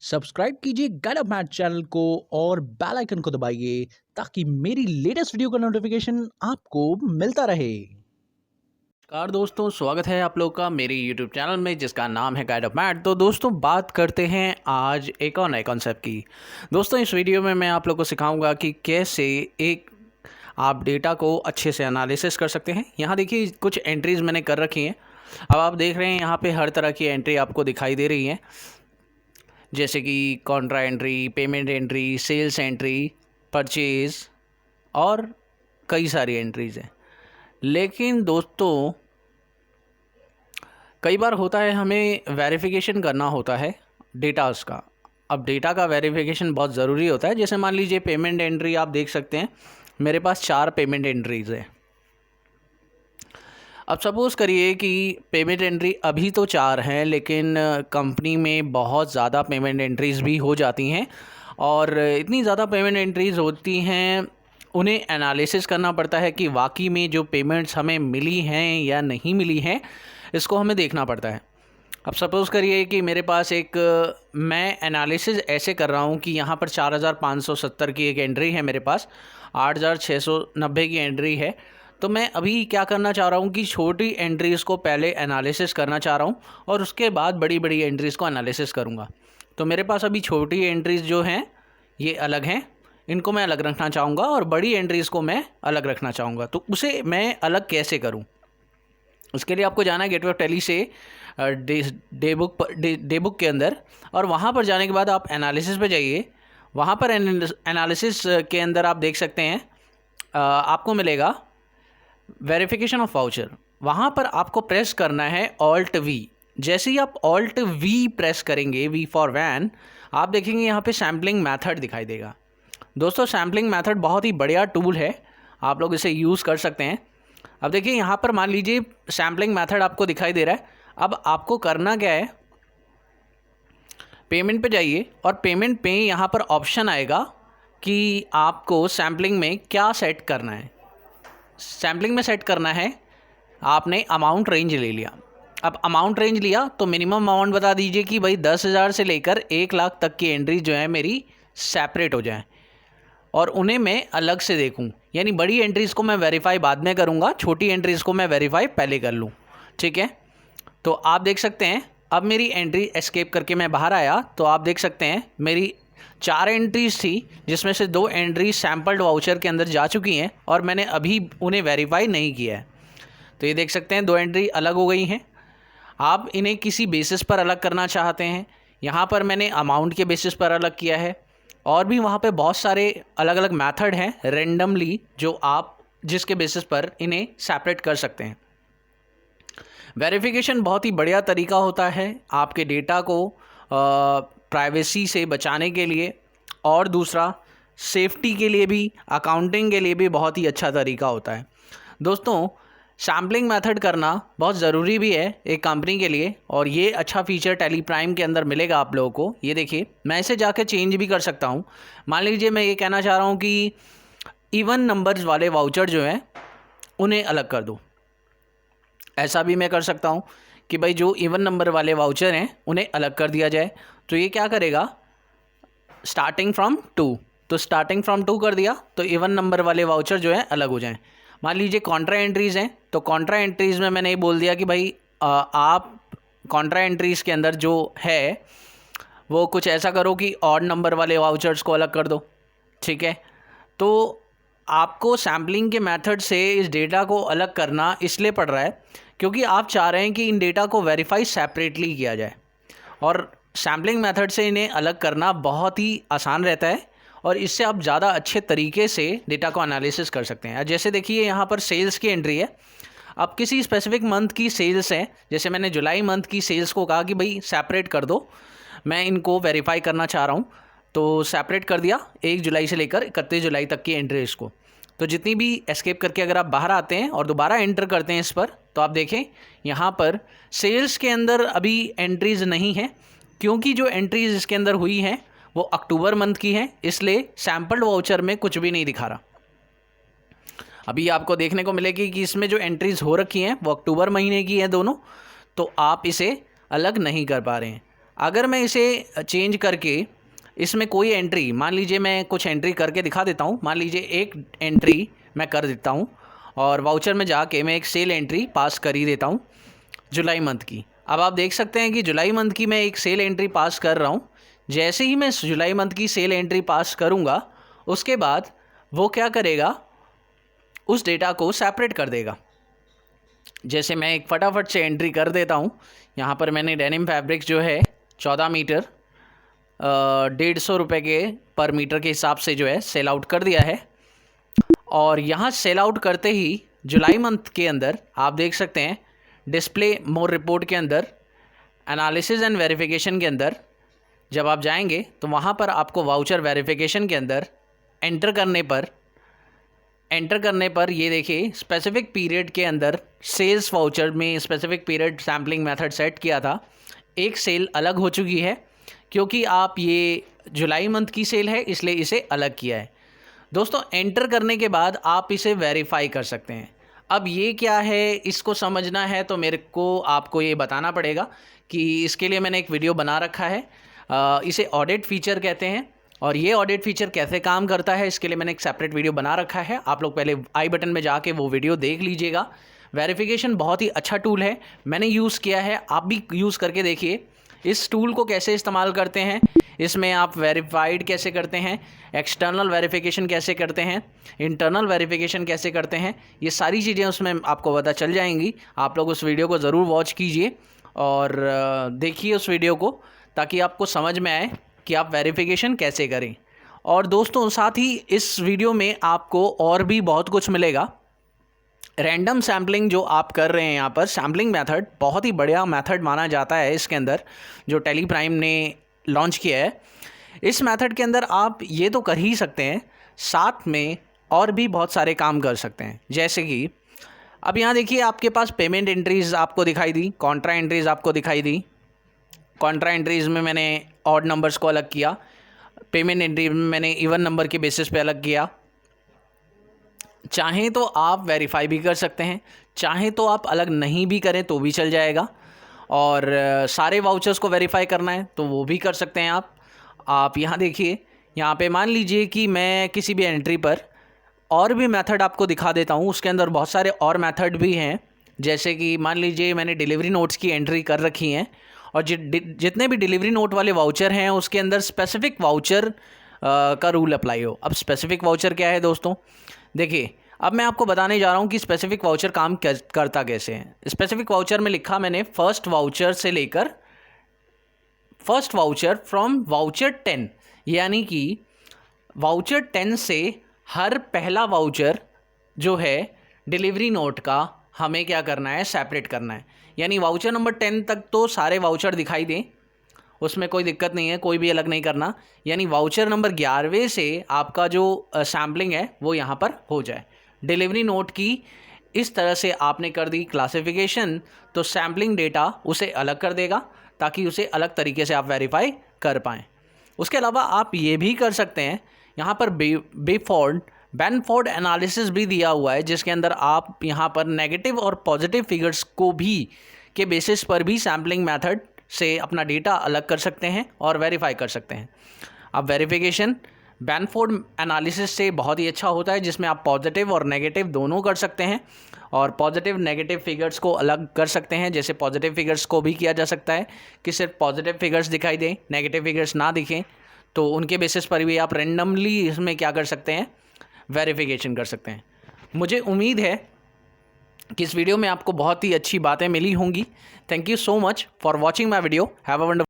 Subscribe कीजिए guide of math channel को और बेल आइकन को दबाइए ताकि मेरी लेटेस्ट वीडियो का नोटिफिकेशन आपको मिलता रहे। नमस्कार दोस्तों, स्वागत है आप लोग का मेरे YouTube चैनल में जिसका नाम है गाइड ऑफ मैथ। तो दोस्तों बात करते हैं आज एक और नए कॉन्सेप्ट की। दोस्तों इस वीडियो में मैं आप लोग को सिखाऊंगा कि कैसे एक आप डेटा को अच्छे से एनालिसिस कर सकते हैं। यहाँ देखिए कुछ एंट्रीज मैंने कर रखी हैं। अब आप देख रहे हैं यहाँ पे हर तरह की एंट्री आपको दिखाई दे रही हैं, जैसे कि contra entry, payment entry, sales entry, purchase और कई सारी एंट्रीज़ हैं। लेकिन दोस्तों कई बार होता है हमें वेरिफिकेशन करना होता है डेटास का। अब डेटा का वेरिफिकेशन बहुत ज़रूरी होता है। जैसे मान लीजिए पेमेंट एंट्री आप देख सकते हैं, मेरे पास 4 पेमेंट एंट्रीज़ है। अब सपोज़ करिए कि पेमेंट एंट्री अभी तो 4 हैं, लेकिन कंपनी में बहुत ज़्यादा पेमेंट एंट्रीज़ भी हो जाती हैं और इतनी ज़्यादा पेमेंट एंट्रीज़ होती हैं, उन्हें एनालिसिस करना पड़ता है कि वाकई में जो पेमेंट्स हमें मिली हैं या नहीं मिली हैं, इसको हमें देखना पड़ता है। अब सपोज़ करिए कि मेरे पास मैं एनालिसिस ऐसे कर रहा हूँ कि यहाँ पर 4570 की एक एंट्री है, मेरे पास 8690 की एंट्री है। तो मैं अभी क्या करना चाह रहा हूँ कि छोटी एंट्रीज़ को पहले एनालिसिस करना चाह रहा हूँ और उसके बाद बड़ी बड़ी एंट्रीज़ को एनालिसिस करूँगा। तो मेरे पास अभी छोटी एंट्रीज़ जो हैं ये अलग हैं, इनको मैं अलग रखना चाहूँगा और बड़ी एंट्रीज़ को मैं अलग रखना चाहूँगा। तो उसे मैं अलग कैसे करूँ? उसके लिए आपको जाना है गेटवे ऑफ टैली से डे बुक के अंदर, और वहाँ पर जाने के बाद आप एनालिसिस पे जाइए। वहाँ पर एनालिसिस के अंदर आप देख सकते हैं आपको मिलेगा वेरिफिकेशन ऑफ वाउचर। वहाँ पर आपको प्रेस करना है ऑल्ट वी। जैसे ही आप ऑल्ट वी प्रेस करेंगे, वी फॉर वैन, आप देखेंगे यहाँ पे सैम्पलिंग मेथड दिखाई देगा। दोस्तों सैम्पलिंग मेथड बहुत ही बढ़िया टूल है, आप लोग इसे यूज़ कर सकते हैं। अब देखिए यहाँ पर मान लीजिए सैम्पलिंग मेथड आपको दिखाई दे रहा है। अब आपको करना क्या है, पेमेंट पे जाइए और पेमेंट पे यहाँ पर ऑप्शन आएगा कि आपको सैम्पलिंग में क्या सेट करना है। सैम्पलिंग में सेट करना है, आपने अमाउंट रेंज ले लिया। अब अमाउंट रेंज लिया तो मिनिमम अमाउंट बता दीजिए कि भाई 10,000 से लेकर 1 लाख तक की एंट्री जो है मेरी सेपरेट हो जाए और उन्हें मैं अलग से देखूं। यानी बड़ी एंट्रीज़ को मैं वेरीफाई बाद में करूंगा, छोटी एंट्रीज़ को मैं वेरीफाई पहले कर लूं। ठीक है, तो आप देख सकते हैं अब मेरी एंट्री एस्केप करके मैं बाहर आया तो आप देख सकते हैं मेरी 4 एंट्रीज़ थी, जिसमें से 2 एंट्री सैम्पल्ड वाउचर के अंदर जा चुकी हैं और मैंने अभी उन्हें वेरीफाई नहीं किया है। तो ये देख सकते हैं 2 एंट्री अलग हो गई हैं। आप इन्हें किसी बेसिस पर अलग करना चाहते हैं, यहाँ पर मैंने अमाउंट के बेसिस पर अलग किया है। और भी वहाँ पे बहुत सारे अलग अलग मेथड हैं रेंडमली, जो आप जिसके बेसिस पर इन्हें सेपरेट कर सकते हैं। वेरिफिकेशन बहुत ही बढ़िया तरीका होता है आपके डेटा को प्राइवेसी से बचाने के लिए, और दूसरा सेफ्टी के लिए भी, अकाउंटिंग के लिए भी बहुत ही अच्छा तरीका होता है। दोस्तों सैम्पलिंग मेथड करना बहुत ज़रूरी भी है एक कंपनी के लिए, और ये अच्छा फीचर टैली प्राइम के अंदर मिलेगा आप लोगों को। ये देखिए मैं इसे जाकर चेंज भी कर सकता हूँ। मान लीजिए मैं ये कहना चाह रहा हूँ कि इवन नंबर्स वाले वाउचर जो हैं उन्हें अलग कर दो। ऐसा भी मैं कर सकता हूँ कि भाई जो इवन नंबर वाले वाउचर हैं उन्हें अलग कर दिया जाए। तो ये क्या करेगा, स्टार्टिंग फ्रॉम 2, तो स्टार्टिंग फ्रॉम 2 कर दिया तो इवन नंबर वाले वाउचर जो हैं अलग हो जाएं। मान लीजिए कॉन्ट्रा एंट्रीज़ हैं, तो कॉन्ट्रा एंट्रीज़ में मैंने ये बोल दिया कि भाई आप कॉन्ट्रा एंट्रीज़ के अंदर जो है वो कुछ ऐसा करो कि ऑड नंबर वाले वाउचर्स को अलग कर दो। ठीक है, तो आपको सैम्पलिंग के मेथड से इस डेटा को अलग करना इसलिए पड़ रहा है क्योंकि आप चाह रहे हैं कि इन डेटा को वेरीफाई सेपरेटली किया जाए, और सैम्पलिंग मेथड से इन्हें अलग करना बहुत ही आसान रहता है और इससे आप ज़्यादा अच्छे तरीके से डेटा को एनालिसिस कर सकते हैं। जैसे देखिए यहाँ पर सेल्स की एंट्री है। अब किसी स्पेसिफिक मंथ की सेल्स है, जैसे मैंने जुलाई मंथ की सेल्स को कहा कि भाई सेपरेट कर दो, मैं इनको वेरीफाई करना चाह रहा हूँ, तो सेपरेट कर दिया 1 जुलाई से लेकर 31 जुलाई तक की एंट्रीज को। तो जितनी भी एस्केप करके अगर आप बाहर आते हैं और दोबारा एंटर करते हैं इस पर, तो आप देखें यहाँ पर सेल्स के अंदर अभी एंट्रीज़ नहीं है, क्योंकि जो एंट्रीज़ इसके अंदर हुई हैं वो अक्टूबर मंथ की हैं, इसलिए सैम्पल्ड वाउचर में कुछ भी नहीं दिखा रहा। अभी आपको देखने को मिलेगी कि इसमें जो एंट्रीज़ हो रखी हैं वो अक्टूबर महीने की हैं दोनों, तो आप इसे अलग नहीं कर पा रहे हैं। अगर मैं इसे चेंज करके इसमें कोई एंट्री, मान लीजिए मैं कुछ एंट्री करके दिखा देता हूँ, मान लीजिए एक एंट्री मैं कर देता हूँ और वाउचर में जाके मैं एक सेल एंट्री पास कर ही देता हूँ जुलाई मंथ की। अब आप देख सकते हैं कि जुलाई मंथ की मैं एक सेल एंट्री पास कर रहा हूँ। जैसे ही मैं जुलाई मंथ की सेल एंट्री पास करूँगा उसके बाद वो क्या करेगा, उस डेटा को सेपरेट कर देगा। जैसे मैं एक फटाफट से एंट्री कर देता हूँ। यहाँ पर मैंने डेनिम फैब्रिक्स जो है 14 मीटर 150 रुपये के पर मीटर के हिसाब से जो है सेल आउट कर दिया है। और यहाँ सेल आउट करते ही जुलाई मंथ के अंदर आप देख सकते हैं डिस्प्ले मोर रिपोर्ट के अंदर एनालिसिस एंड वेरिफिकेशन के अंदर जब आप जाएंगे तो वहाँ पर आपको वाउचर वेरिफिकेशन के अंदर एंटर करने पर ये देखिए स्पेसिफिक पीरियड के अंदर सेल्स वाउचर में specific period sampling method set किया था, एक सेल अलग हो चुकी है क्योंकि आप ये जुलाई मंथ की सेल है इसलिए इसे अलग किया है। दोस्तों एंटर करने के बाद आप इसे वेरीफाई कर सकते हैं। अब ये क्या है इसको समझना है तो मेरे को आपको ये बताना पड़ेगा कि इसके लिए मैंने एक वीडियो बना रखा है। इसे ऑडिट फीचर कहते हैं और ये ऑडिट फीचर कैसे काम करता है इसके लिए मैंने एक सेपरेट वीडियो बना रखा है। आप लोग पहले आई बटन में जाके वो वीडियो देख लीजिएगा। वेरिफिकेशन बहुत ही अच्छा टूल है, मैंने यूज़ किया है, आप भी यूज़ करके देखिए इस टूल को कैसे इस्तेमाल करते हैं। इसमें आप वेरीफाइड कैसे करते हैं, एक्सटर्नल वेरिफिकेशन कैसे करते हैं, इंटरनल वेरिफिकेशन कैसे करते हैं, ये सारी चीज़ें उसमें आपको पता चल जाएंगी। आप लोग उस वीडियो को ज़रूर वॉच कीजिए और देखिए उस वीडियो को ताकि आपको समझ में आए कि आप वेरिफिकेशन कैसे करें। और दोस्तों साथ ही इस वीडियो में आपको और भी बहुत कुछ मिलेगा। रैंडम सैम्पलिंग जो आप कर रहे हैं यहाँ पर सैम्पलिंग मेथड बहुत ही बढ़िया मेथड माना जाता है इसके अंदर जो टेली प्राइम ने लॉन्च किया है। इस मेथड के अंदर आप ये तो कर ही सकते हैं, साथ में और भी बहुत सारे काम कर सकते हैं। जैसे कि अब यहाँ देखिए आपके पास पेमेंट एंट्रीज़ आपको दिखाई दी, कॉन्ट्रा एंट्रीज़ आपको दिखाई दी। कॉन्ट्रा एंट्रीज़ में मैंने ऑड नंबर्स को अलग किया, पेमेंट एंट्री में मैंने इवन नंबर के बेसिस पे अलग किया। चाहें तो आप वेरीफाई भी कर सकते हैं, चाहें तो आप अलग नहीं भी करें तो भी चल जाएगा। और सारे वाउचर्स को वेरीफाई करना है तो वो भी कर सकते हैं आप यहाँ देखिए, यहाँ पे मान लीजिए कि मैं किसी भी एंट्री पर और भी मेथड आपको दिखा देता हूँ। उसके अंदर बहुत सारे और मेथड भी हैं, जैसे कि मान लीजिए मैंने डिलीवरी नोट्स की एंट्री कर रखी हैं और जितने भी डिलीवरी नोट वाले वाउचर हैं उसके अंदर स्पेसिफिक वाउचर का रूल अप्लाई हो। अब स्पेसिफिक वाउचर क्या है दोस्तों, देखिए अब मैं आपको बताने जा रहा हूँ कि स्पेसिफिक वाउचर काम करता कैसे है। स्पेसिफिक वाउचर में लिखा मैंने फर्स्ट वाउचर से लेकर फर्स्ट वाउचर फ्रॉम वाउचर 10, यानी कि वाउचर 10 से हर पहला वाउचर जो है डिलीवरी नोट का हमें क्या करना है, सेपरेट करना है। यानी वाउचर नंबर 10 तक तो सारे वाउचर दिखाई दें, उसमें कोई दिक्कत नहीं है, कोई भी अलग नहीं करना। यानी वाउचर नंबर 11वें से आपका जो सैम्पलिंग है वो यहाँ पर हो जाए। डिलीवरी नोट की इस तरह से आपने कर दी क्लासिफिकेशन तो सैम्पलिंग डेटा उसे अलग कर देगा ताकि उसे अलग तरीके से आप वेरीफाई कर पाएँ। उसके अलावा आप ये भी कर सकते हैं, यहाँ पर बैनफोर्ड एनालिसिस भी दिया हुआ है जिसके अंदर आप यहाँ पर नेगेटिव और पॉजिटिव फिगर्स को भी के बेसिस पर भी सैम्पलिंग मेथड से अपना डेटा अलग कर सकते हैं और वेरीफाई कर सकते हैं। अब वेरिफिकेशन बैनफोर्ड एनालिसिस से बहुत ही अच्छा होता है जिसमें आप पॉजिटिव और नेगेटिव दोनों कर सकते हैं और पॉजिटिव नेगेटिव फिगर्स को अलग कर सकते हैं। जैसे पॉजिटिव फिगर्स को भी किया जा सकता है कि सिर्फ पॉजिटिव फिगर्स दिखाई दें, नेगेटिव फिगर्स ना दिखें, तो उनके बेसिस पर भी आप रेंडमली इसमें क्या कर सकते हैं, वेरिफिकेशन कर सकते हैं। मुझे उम्मीद है कि इस वीडियो में आपको बहुत ही अच्छी बातें मिली होंगी। Thank you so much for watching my video. Have a wonderful